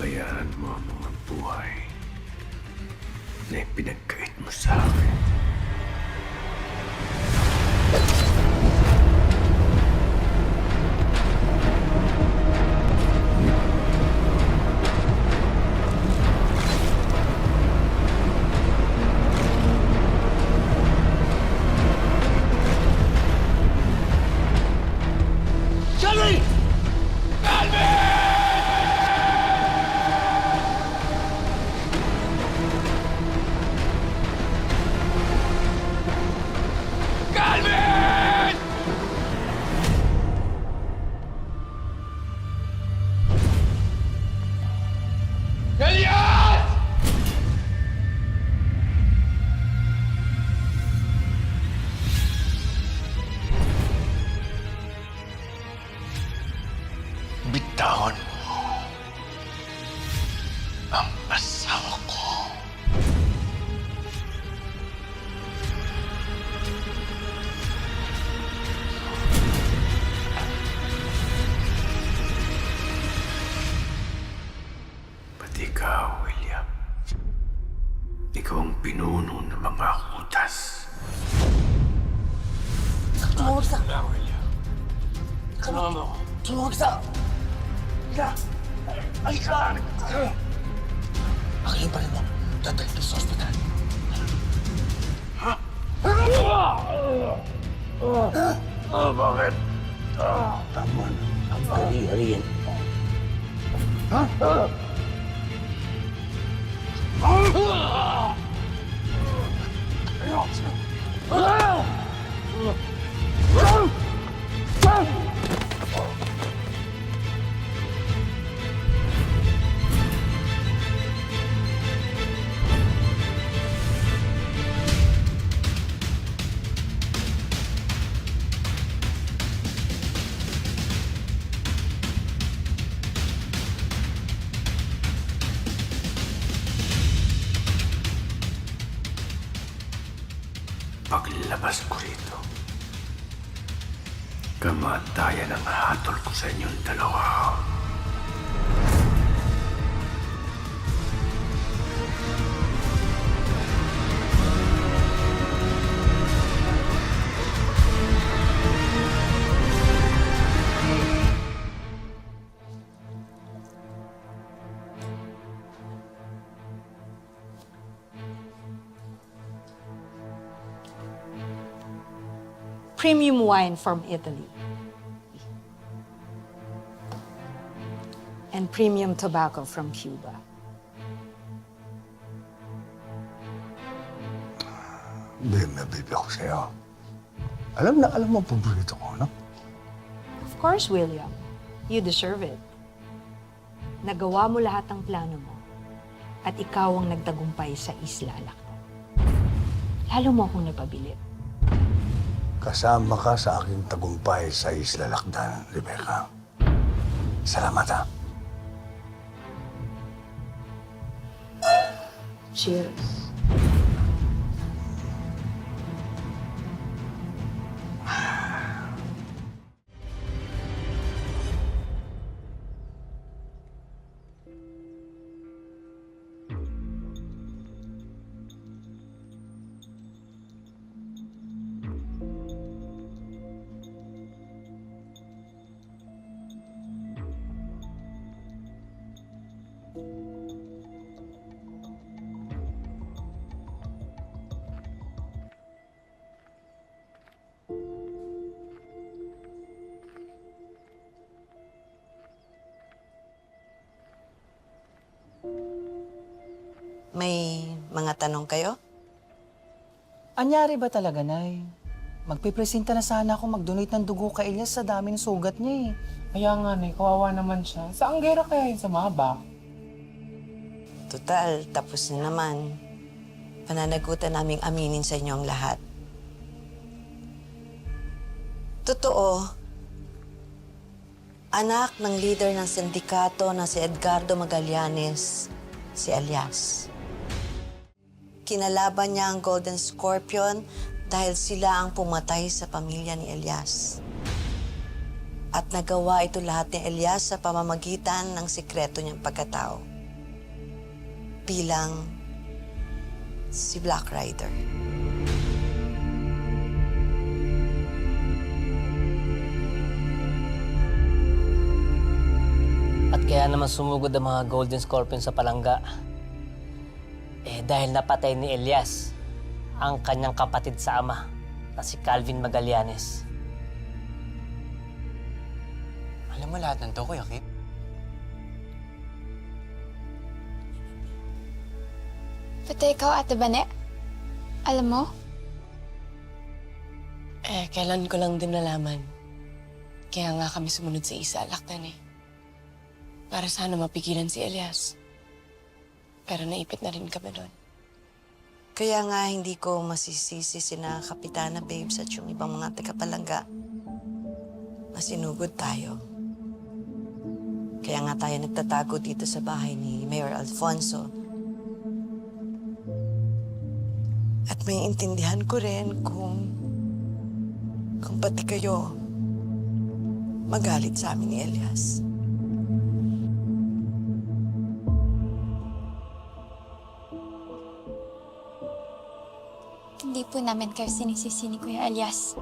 Pabayaan mo ang mga buhay na ipinagkait mo sa akin. Bitawan mo ang asawa ko. Pati ikaw, William. Ikaw ang pinuno ng mga kutas. Tumawag sa... William. Tumawag mo. Tumawag sa... Alika! Akin pa rin mo. Dadalhin ko sa ospital. Ha? Bakit? Tama na. Ang kari-hariyan. Ha? Paglabas ko rito, kamatayan ang hatol ko sa inyong dalawa. Premium wine from Italy. And premium tobacco from Cuba. Baby ako sa'yo. Alam mo ang paborito ko, no? Of course, William. You deserve it. Nagawa mo lahat ng plano mo. At ikaw ang nagtagumpay sa Isla Lakda. Lalo mo akong napabilit. Kasama ka sa aking tagumpay sa Isla Lakdan, Rebecca. Salamat, ha? Cheers. May mga tanong kayo? Anyari ba talaga, Nay? Magpipresenta na sana ako mag-donate ng dugo kay Elias sa dami ng sugat niya eh. Kaya nga, Nay, kawawa naman siya. Saan gera kaya yun sa mabak? Total, tapos na naman. Pananagutan naming aminin sa inyo ang lahat. Totoo, anak ng leader ng sindikato na si Edgardo Magallanes, si Elias. Kinalaban niya ang Golden Scorpion dahil sila ang pumatay sa pamilya ni Elias. At nagawa ito lahat ni Elias sa pamamagitan ng sikreto niyang pagkatao. bilang si Black Rider. At kaya naman sumugod ang mga Golden Scorpion sa palangga. Dahil napatay ni Elias ang kanyang kapatid sa ama na si Calvin Magallanes. Alam mo lahat ng to, Kuya Kit? Pati ikaw, Ate Bane? Alam mo? Kailan ko lang din nalaman. Kaya nga kami sumunod sa isa, Laktan para sana mapigilan si Elias. Pero naipit na rin kami doon. Kaya nga hindi ko masisisi sina Kapitana Babes at yung ibang mga tagapalangga na sinugod tayo. Kaya nga tayo nagtatago dito sa bahay ni Mayor Alfonso. At may intindihan ko rin kung pati kayo magalit sa amin ni Elias. Hindi po namin kayo sinisisi ni Kuya Elias.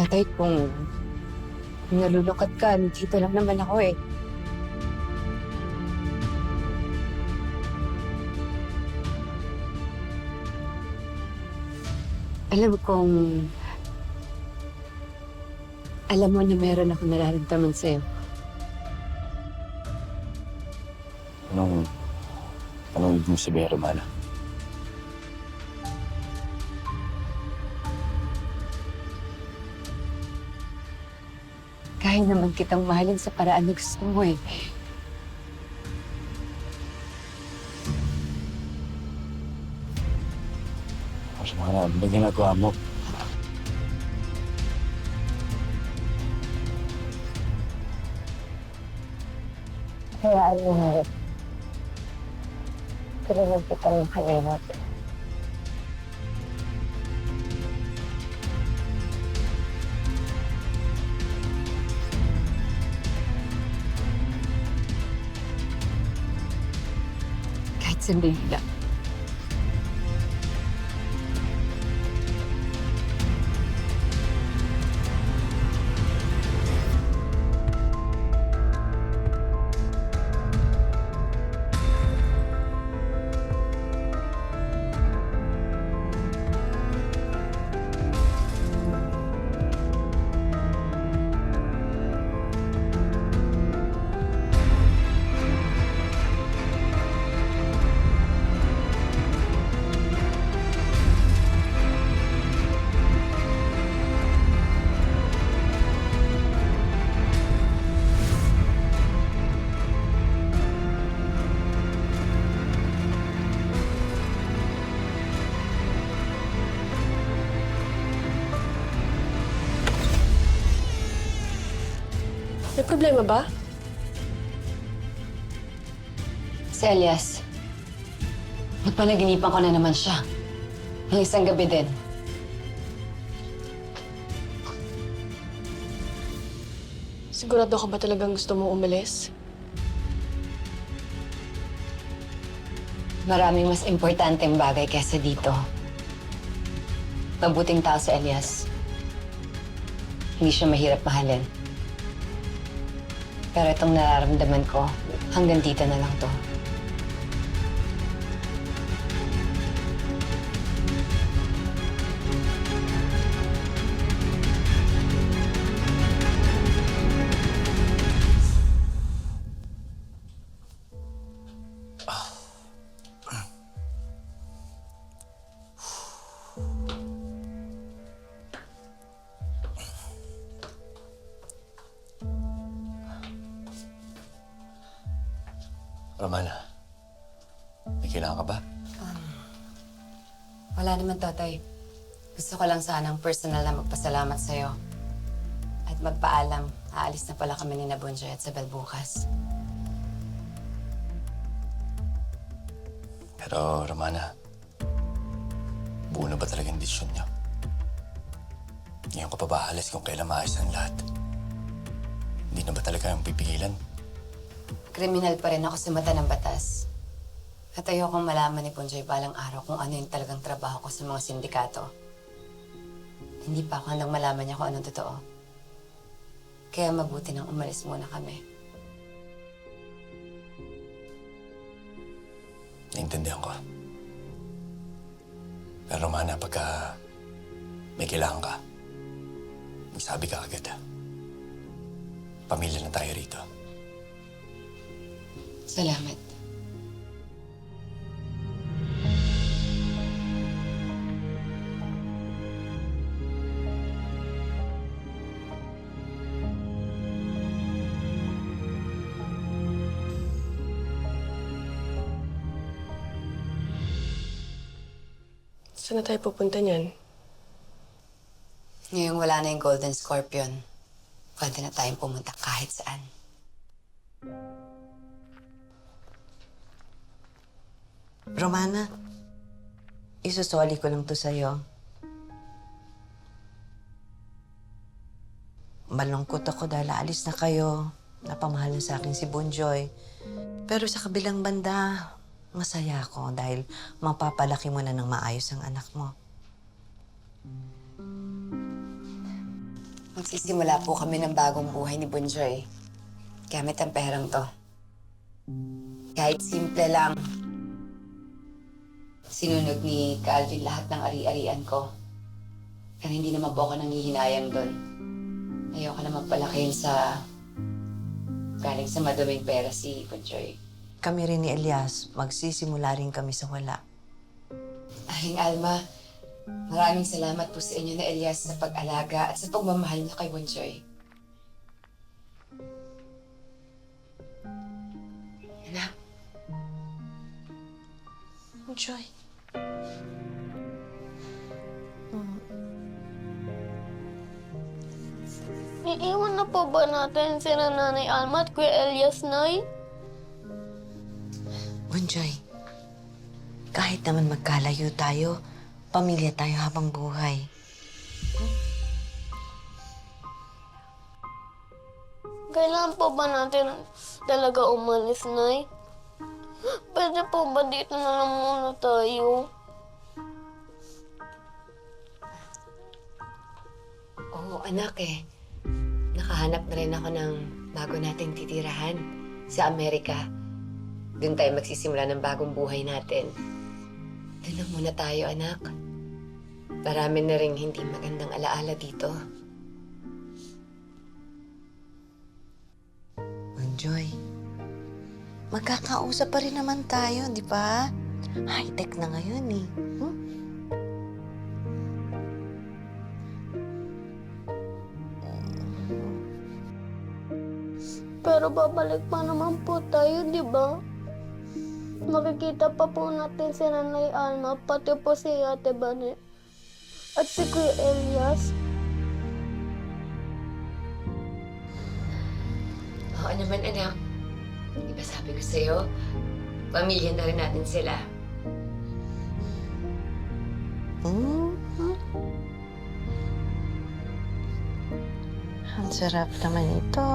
Tatay, kung nalulungkot ka, dito lang naman ako eh. Alam kong... Alam mo na meron ako nararamdaman sa'yo. Anong ibig mo sabihin, Romana? Kaya naman kitang mahalin sa paraan na gusto mo eh. Kasi mga na ginagawa mo. Kaya ano nga, tulungan kitang makalimot. Kahit sandali lang. May problema ba? Si Elias. Magpanaginipan ko na naman siya. Ng isang gabi din. Sigurado ka ba talagang gusto mo umalis? Maraming mas importanteng bagay kaysa dito. Mabuting tao si Elias. Hindi siya mahirap mahalin. Pero itong nararamdaman ko, hanggang dito na lang to. Romana, may kailangan ka ba? Wala naman, Totoy. Gusto ko lang sanang personal na magpasalamat sa'yo. At magpaalam, aalis na pala kami ni Nabunjoy at Sabel bukas. Pero, Romana, buo na ba talagang desisyon niyo? Ngayon ko pa ba alis kung kailan maayos ang lahat? Hindi na ba talaga yung pipigilan? Kriminal pa rin ako sa mata ng batas. At ayokong malaman ni Bunjoy balang araw kung ano yung talagang trabaho ko sa mga sindikato. Hindi pa ako handang malaman niya kung anong totoo. Kaya mabuti nang umalis muna kami. Naintindihan ko. Pero Romana, pagka may kailangan ka, magsabi ka agad. Pamilya na tayo rito. Salamat. Saan na tayo pupunta niyan? Ngayong wala na yung Golden Scorpion, pwede na tayong pumunta kahit saan. Romana, isusoli ko lang to sa'yo. Malungkot ako dahil aalis na kayo. Napamahal na sa akin si Bunjoy. Pero sa kabilang banda, masaya ako dahil mapapalaki mo na ng maayos ang anak mo. Magsisimula po kami ng bagong buhay ni Bunjoy. Gamit ang perang to. Kahit simple lang. Sinunog ni Calvin lahat ng ari-arian ko. Pero hindi naman po ako nanghihinayang doon. Ayoko na magpalakihin sa galing sa maduming pera si Bunjoy. Kami rin ni Elias, magsisimula rin kami sa wala. Aling Alma, maraming salamat po sa inyo na Elias sa pag-alaga at sa pagmamahal niyo kay Bunjoy. Anak. Bunjoy. Iiwan na po ba natin si Nanay Alma at Kuya Elias, Nay? Bunjoy, kahit naman magkalayo tayo, pamilya tayo habang buhay. Kailan po ba natin talaga umalis, Nay? Pwede po ba dito na lang muna tayo? Oo, anak eh. Nakahanap na rin ako ng bago nating titirahan sa Amerika. Doon tayo magsisimula ng bagong buhay natin. Doon lang muna tayo, anak. Marami na rin hindi magandang alaala dito. Bunjoy, magkakausap pa rin naman tayo, di ba? High-tech na ngayon eh. Hmm? Pero babalik pa naman po tayo, di ba? Makikita pa po natin si Nanay Alma, pati po si Ate Bane. At si Kuya Elias. Oo naman, anak. Di ba sabi ko sa'yo, pamilya na rin natin sila. Ang sarap naman ito.